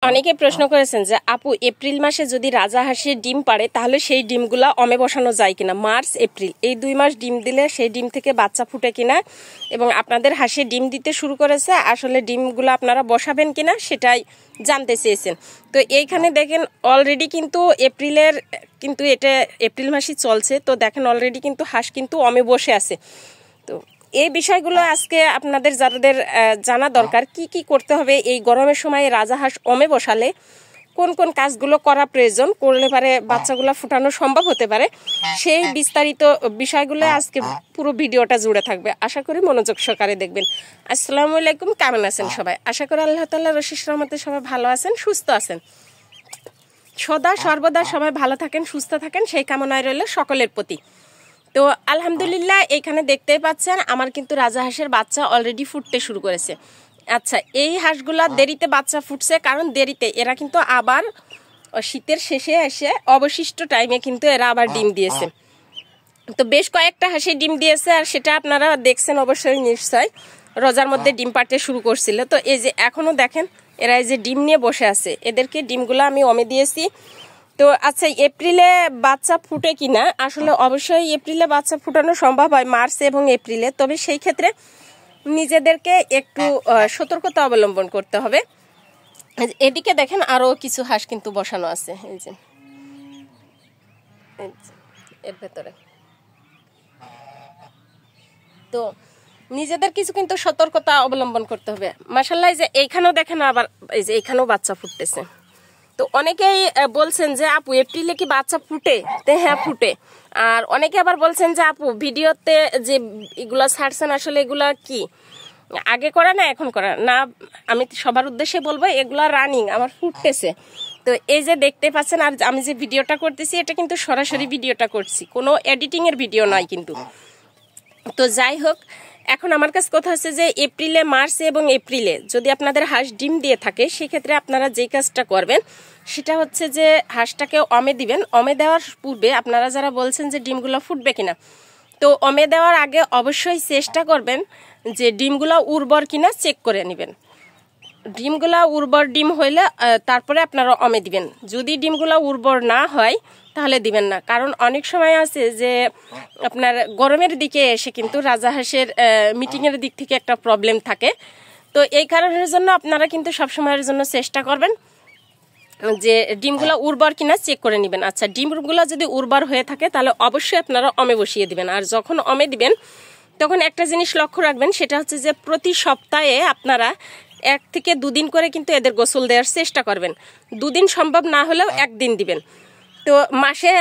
অনেকে প্রশ্ন করেছেন যে আপু এপ্রিল মাসে যদি রাজাহাঁসের ডিম পাড়ে তাহলে সেই ডিমগুলা অমে বসানো যায় কিনা, মার্চ এপ্রিল এই 2 মাস ডিম দিলে সেই ডিম থেকে বাচ্চা ফুটে কিনা এবং আপনাদের হাঁসে ডিম দিতে শুরু করেছে, আসলে ডিমগুলো আপনারা বসাবেন কিনা সেটাই জানতে চেয়েছেন। তো এইখানে দেখেন অলরেডি কিন্তু এপ্রিলের কিন্তু এটা এপ্রিল মাসই চলছে, তো দেখেন অলরেডি কিন্তু হাঁস কিন্তু অমে বসে আছে। তো এই বিষয়গুলো আজকে আপনাদের যাদের জানা দরকার, কি কি করতে হবে এই গরমের সময় রাজাহাঁস অমে বসালে, কোন কোন কাজগুলো করা প্রয়োজন, করলে পারে বাচ্চাগুলো ফুটানো সম্ভব হতে পারে, সেই বিস্তারিত বিষয়গুলো আজকে পুরো ভিডিওটা জুড়ে থাকবে। আশা করি মনোযোগ সহকারে দেখবেন। আসসালামু আলাইকুম, কেমন আছেন সবাই? আশা করি আল্লাহ তাআলার অশেষ রহমতে সবাই ভালো আছেন, সুস্থ আছেন। সদা সর্বদা সবাই ভালো থাকেন, সুস্থ থাকেন, সেই কামনায় রইল সকলের প্রতি। তো আলহামদুলিল্লাহ এখানে দেখতেই পাচ্ছেন আমার কিন্তু রাজাহাঁসের বাচ্চা অলরেডি ফুটতে শুরু করেছে। আচ্ছা, এই হাঁসগুলা দেরিতে বাচ্চা ফুটছে, কারণ দেরিতে এরা কিন্তু আবার শীতের শেষে এসে অবশিষ্ট টাইমে কিন্তু এরা আবার ডিম দিয়েছে। তো বেশ কয়েকটা হাঁসি ডিম দিয়েছে, আর সেটা আপনারা দেখছেন অবশ্যই নিশ্চয়, রোজার মধ্যে ডিম পাড়তে শুরু করছিল। তো এই যে এখনও দেখেন এরা এই যে ডিম নিয়ে বসে আছে, এদেরকে ডিমগুলো আমি অমে দিয়েছি। তো আচ্ছা, এপ্রিলে বাচ্চা ফুটে কিনা, আসলে অবশ্যই এপ্রিলে বাচ্চা ফুটানো সম্ভব হয় মার্চ এবং এপ্রিলে, তবে সেই ক্ষেত্রে নিজেদেরকে একটু সতর্কতা অবলম্বন করতে হবে। এদিকে দেখেন আরো কিছু হাঁস কিন্তু বসানো আছে এই যে এর ভেতরে। তো নিজেদের কিছু কিন্তু সতর্কতা অবলম্বন করতে হবে। মাশাআল্লাহ, যে এইখানেও দেখেন আবার এই যে এইখানেও বাচ্চা ফুটতেছে। তো অনেকেই বলছেন যে আপু এপ্রিলে কি বাচ্চা ফুটে? হ্যাঁ ফুটে। আর অনেকে আবার বলছেন যে আপু ভিডিওতে যে এগুলা ছাড়ছেন আসলে এগুলা কি আগে করা না এখন করা না? আমি সবার উদ্দেশ্যে বলবো এগুলা রানিং আমার ফুটতেছে। তো এই যে দেখতে পাচ্ছেন, আর আমি যে ভিডিওটা করতেছি এটা কিন্তু সরাসরি ভিডিওটা করছি, কোনো এডিটিং এর ভিডিও নয় কিন্তু। তো যাই হোক, এখন আমার কাছে কথা হচ্ছে যে এপ্রিলে, মার্চে এবং এপ্রিলে যদি আপনাদের হাঁস ডিম দিয়ে থাকে, সেক্ষেত্রে আপনারা যেই কাজটা করবেন সেটা হচ্ছে যে হাঁসটাকে অমে দিবেন। অমে দেওয়ার পূর্বে আপনারা যারা বলছেন যে ডিমগুলো ফুটবে কিনা, তো অমে দেওয়ার আগে অবশ্যই চেষ্টা করবেন যে ডিমগুলো উর্বর কিনা চেক করে নেবেন। ডিমগুলা উর্বর ডিম হইলে তারপরে আপনারা অমে দিবেন। যদি ডিমগুলা উর্বর না হয় তাহলে দিবেন না, কারণ অনেক সময় আছে যে আপনার গরমের দিকে এসে কিন্তু রাজাহাঁসের মিটিংয়ের দিক থেকে একটা প্রবলেম থাকে। তো এই কারণের জন্য আপনারা কিন্তু সবসময়ের জন্য চেষ্টা করবেন যে ডিমগুলো উর্বর কিনা চেক করে নেবেন। আচ্ছা, ডিমগুলো যদি উর্বর হয়ে থাকে তাহলে অবশ্যই আপনারা অমে বসিয়ে দিবেন। আর যখন অমে দিবেন তখন একটা জিনিস লক্ষ্য রাখবেন, সেটা হচ্ছে যে প্রতি সপ্তাহে আপনারা 1 থেকে 2 দিন করে কিন্তু এদের গোসল দেওয়ার চেষ্টা করবেন। 2 দিন সম্ভব না হলেও 1 দিন দিবেন। তো মাসে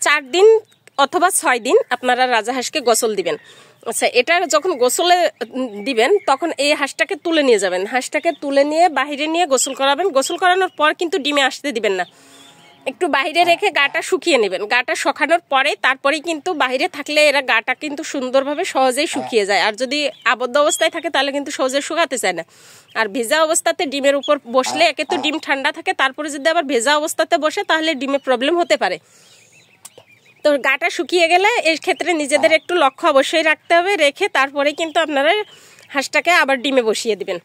4 দিন অথবা 6 দিন আপনারা রাজাহাঁসকে গোসল দিবেন। আচ্ছা, এটা যখন গোসলে দিবেন তখন এই হাঁসটাকে তুলে নিয়ে যাবেন, হাঁসটাকে তুলে নিয়ে বাহিরে নিয়ে গোসল করাবেন। গোসল করানোর পর কিন্তু ডিমে আসতে দিবেন না, একটু বাইরে রেখে গাটা শুকিয়ে নেবেন। গাটা শুকানোর পরে তারপরেই কিন্তু বাইরে থাকলে এরা গাটা কিন্তু সুন্দরভাবে সহজেই শুকিয়ে যায়, আর যদি আবদ্ধ অবস্থায় থাকে তাহলে কিন্তু সহজে শুকাতে চায় না। আর ভেজা অবস্থাতে ডিমের উপর বসলে একে তো ডিম ঠান্ডা থাকে, তারপরে যদি আবার ভেজা অবস্থাতে বসে তাহলে ডিমে প্রবলেম হতে পারে। তো গাটা শুকিয়ে গেলে এর ক্ষেত্রে নিজেদের একটু লক্ষ্য অবশ্যই রাখতে হবে, রেখে তারপরে কিন্তু আপনারা হাঁসটাকে আবার ডিমে বসিয়ে দিবেন।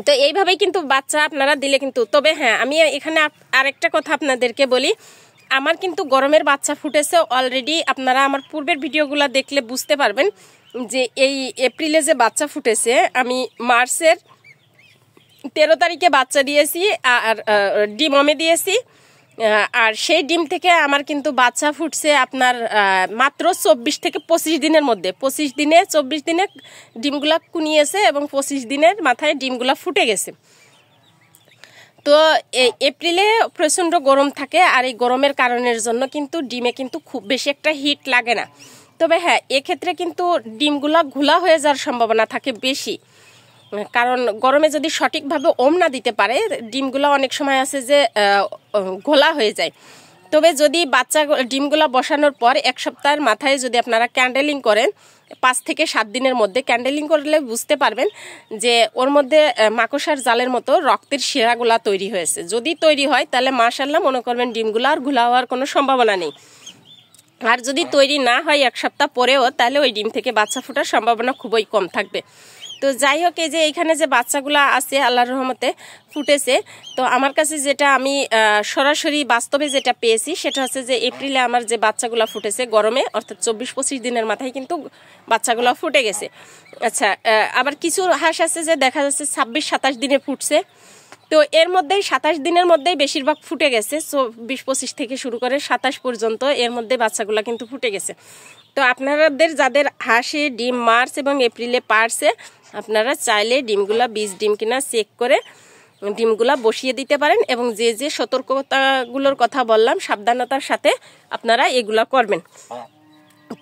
তো এইভাবেই কিন্তু বাচ্চা আপনারা দিলে কিন্তু, তবে হ্যাঁ আমি এখানে আরেকটা কথা আপনাদেরকে বলি, আমার কিন্তু গরমের বাচ্চা ফুটেছে অলরেডি। আপনারা আমার পূর্বের ভিডিওগুলো দেখলে বুঝতে পারবেন যে এই এপ্রিলে যে বাচ্চা ফুটেছে, আমি মার্চের 13 তারিখে বাচ্চা দিয়েছি আর ডিম অমে দিয়েছি। আর সেই ডিম থেকে আমার কিন্তু বাচ্চা ফুটছে আপনার মাত্র 24 থেকে 25 দিনের মধ্যে। 24 দিনে ডিমগুলা কুনিয়েছে এবং 25 দিনের মাথায় ডিমগুলা ফুটে গেছে। তো এই এপ্রিলে প্রচণ্ড গরম থাকে, আর এই গরমের কারণের জন্য কিন্তু ডিমে কিন্তু খুব বেশি একটা হিট লাগে না। তবে হ্যাঁ, এক্ষেত্রে কিন্তু ডিমগুলা ঘোলা হয়ে যাওয়ার সম্ভাবনা থাকে বেশি, কারণ গরমে যদি সঠিকভাবে ওম না দিতে পারে ডিমগুলো অনেক সময় আছে যে ঘোলা হয়ে যায়। তবে যদি বাচ্চা ডিমগুলো বসানোর পর 1 সপ্তাহের মাথায় যদি আপনারা ক্যান্ডেলিং করেন, 5 থেকে 7 দিনের মধ্যে ক্যান্ডেলিং করলে বুঝতে পারবেন যে ওর মধ্যে মাকড়সার জালের মতো রক্তের শিরাগুলা তৈরি হয়েছে। যদি তৈরি হয় তাহলে মাশাআল্লাহ মনে করবেন ডিমগুলো আর ঘোলা হওয়ার কোনো সম্ভাবনা নেই। আর যদি তৈরি না হয় 1 সপ্তাহ পরেও, তাহলে ওই ডিম থেকে বাচ্চা ফোটার সম্ভাবনা খুবই কম থাকবে। তো যাই হোক, এই যে এইখানে যে বাচ্চাগুলো আছে আল্লাহর রহমতে ফুটেছে। তো আমার কাছে যেটা আমি সরাসরি বাস্তবে যেটা পেয়েছি সেটা হচ্ছে যে এপ্রিলে আমার যে বাচ্চাগুলো ফুটেছে গরমে, অর্থাৎ 24-25 দিনের মাথায় কিন্তু বাচ্চাগুলো ফুটে গেছে। আচ্ছা, আবার কিছু হাঁস আছে যে দেখা যাচ্ছে 26-27 দিনে ফুটছে। তো এর মধ্যেই 27 দিনের মধ্যেই বেশিরভাগ ফুটে গেছে। 20-25 থেকে শুরু করে 27 পর্যন্ত এর মধ্যে বাচ্চাগুলো কিন্তু ফুটে গেছে। তো আপনাদের যাদের হাঁসে ডিম মার্চ এবং এপ্রিলে পারছে, আপনারা চাইলে ডিমগুলা বীজ ডিম কিনা চেক করে ডিমগুলা বসিয়ে দিতে পারেন। এবং যে যে সতর্কতাগুলোর কথা বললাম সাবধানতার সাথে আপনারা এগুলা করবেন,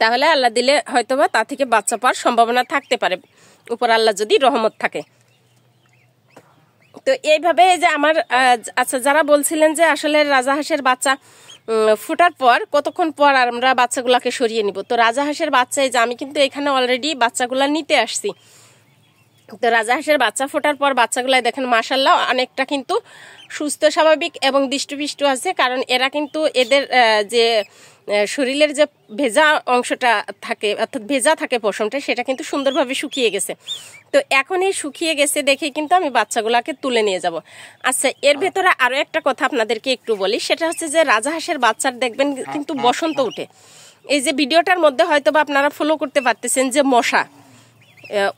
তাহলে আল্লাহ দিলে হয়তোবা তা থেকে বাচ্চা পাওয়ার সম্ভাবনা থাকতে পারে, উপর আল্লাহ যদি রহমত থাকে। তো এইভাবে যে আমার আচ্ছা, যারা বলছিলেন যে আসলে রাজাহাঁসের বাচ্চা ফোটার পর কতক্ষণ পর আমরা বাচ্চাগুলাকে সরিয়ে নিব, তো রাজাহাঁসের বাচ্চা এই যে আমি কিন্তু এখানে অলরেডি বাচ্চাগুলা নিতে আসছি। তো রাজাহাঁসের বাচ্চা ফোটার পর বাচ্চাগুলাই দেখেন মাশাআল্লাহ অনেকটা কিন্তু সুস্থ স্বাভাবিক এবং দৃষ্টপুষ্ট আছে, কারণ এরা কিন্তু এদের যে শরীরের যে ভেজা অংশটা থাকে, অর্থাৎ ভেজা থাকে পশমটা, সেটা কিন্তু সুন্দরভাবে শুকিয়ে গেছে। তো এখন এই শুকিয়ে গেছে দেখে কিন্তু আমি বাচ্চাগুলাকে তুলে নিয়ে যাব। আচ্ছা, এর ভেতরে আরও একটা কথা আপনাদেরকে একটু বলি, সেটা হচ্ছে যে রাজাহাঁসের বাচ্চার দেখবেন কিন্তু বসন্ত উঠে। এই যে ভিডিওটার মধ্যে হয়তো বা আপনারা ফলো করতে পারতেছেন যে মশা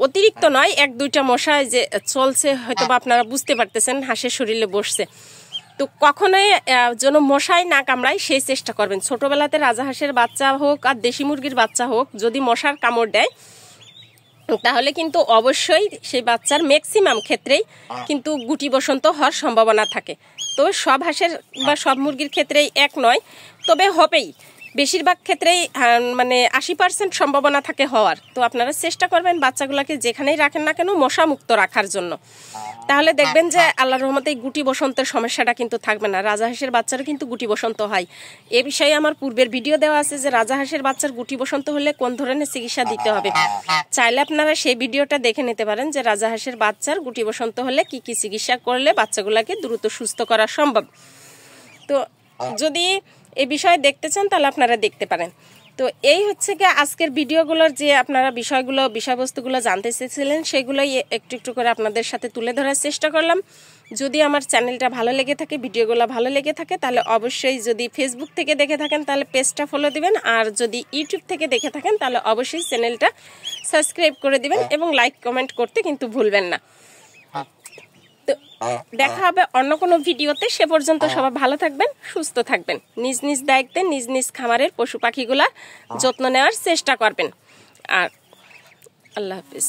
অতিরিক্ত নয়, 1-2টা মশা যে চলছে, হয়তো বা আপনারা বুঝতে পারতেছেন হাঁসের শরীরে বসছে। তো কখনোই যেন মশাই না কামড়ায় সেই চেষ্টা করবেন। ছোটবেলাতে রাজাহাঁসের বাচ্চা হোক আর দেশি মুরগির বাচ্চা হোক, যদি মশার কামড় দেয় তাহলে কিন্তু অবশ্যই সেই বাচ্চার ম্যাক্সিমাম ক্ষেত্রেই কিন্তু গুটি বসন্ত হওয়ার সম্ভাবনা থাকে। তবে সব হাঁসের বা সব মুরগির ক্ষেত্রেই এক নয়, তবে হবেই। বেশিরভাগ ক্ষেত্রেই মানে 80% সম্ভাবনা থাকে হওয়ার। তো আপনারা চেষ্টা করবেন বাচ্চাগুলোকে যেখানেই রাখেন না কেন মশা মুক্ত রাখার জন্য, তাহলে দেখবেন যে আল্লাহর রহমতে গুটি বসন্তের সমস্যাটা কিন্তু থাকবে না। রাজাহাঁসের বাচ্চারও কিন্তু গুটি বসন্ত হয়। এ বিষয়ে আমার পূর্বের ভিডিও দেওয়া আছে যে রাজাহাঁসের বাচ্চার গুটি বসন্ত হলে কোন ধরনের চিকিৎসা দিতে হবে, চাইলে আপনারা সেই ভিডিওটা দেখে নিতে পারেন যে রাজাহাঁসের বাচ্চার গুটি বসন্ত হলে কি কি চিকিৎসা করলে বাচ্চাগুলোকে দ্রুত সুস্থ করা সম্ভব। তো যদি এই বিষয়ে দেখতে চান তাহলে আপনারা দেখতে পারেন। তো এই হচ্ছে কি আজকের ভিডিওগুলোর যে আপনারা বিষয়বস্তুগুলো জানতে চেয়েছিলেন সেগুলোই একটু একটু করে আপনাদের সাথে তুলে ধরার চেষ্টা করলাম। যদি আমার চ্যানেলটা ভালো লেগে থাকে, ভিডিওগুলো ভালো লেগে থাকে, তাহলে অবশ্যই, যদি ফেসবুক থেকে দেখে থাকেন তাহলে পেজটা ফলো দিবেন, আর যদি ইউটিউব থেকে দেখে থাকেন তাহলে অবশ্যই চ্যানেলটা সাবস্ক্রাইব করে দিবেন এবং লাইক কমেন্ট করতে কিন্তু ভুলবেন না। তো দেখা হবে অন্য কোনো ভিডিওতে। সে পর্যন্ত সবাই ভালো থাকবেন, সুস্থ থাকবেন, নিজ নিজ দায়িত্বে নিজ নিজ খামারের পশু পাখিগুলার যত্ন নেওয়ার চেষ্টা করবেন। আর আল্লাহ হাফিজ।